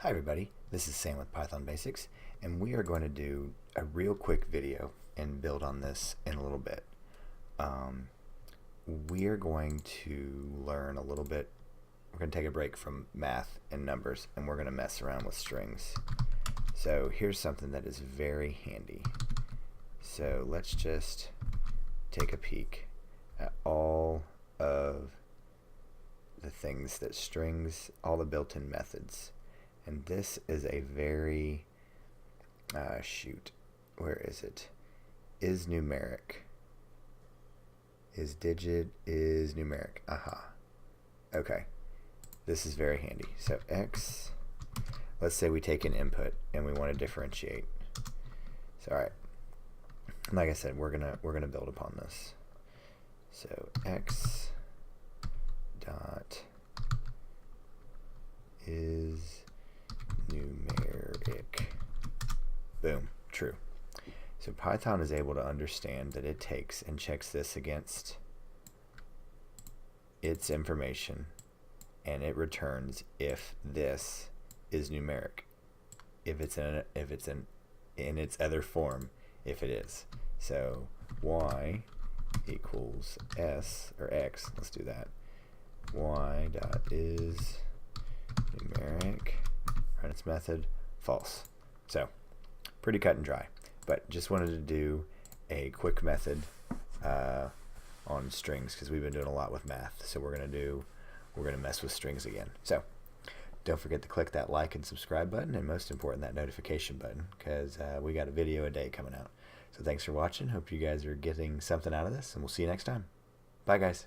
Hi everybody, this is Sam with Python Basics, and we are going to do a real quick video and build on this in a little bit. We are going to learn a little bit. We're going to take a break from math and numbers, and we're going to mess around with strings. So here's something that is very handy. So let's just take a peek at all of the things that strings, all the built-in methods. And this is a very, where is it? Isnumeric. Is digit, is numeric. Aha. Okay. This is very handy. So x, let's say we take an input and we want to differentiate. So alright. Like I said, we're gonna build upon this. So x dot is numeric. Boom, true. So Python is able to understand that it takes and checks this against its information, and it returns if this is numeric. If it's in its other form, if it is. So y equals s or x. Let's do that. Y dot is numeric. Run its method. False. So pretty cut and dry. But just wanted to do a quick method on strings because we've been doing a lot with math. So we're gonna mess with strings again. So don't forget to click that like and subscribe button, and most important, that notification button, because we got a video a day coming out. So thanks for watching. Hope you guys are getting something out of this, and we'll see you next time. Bye, guys.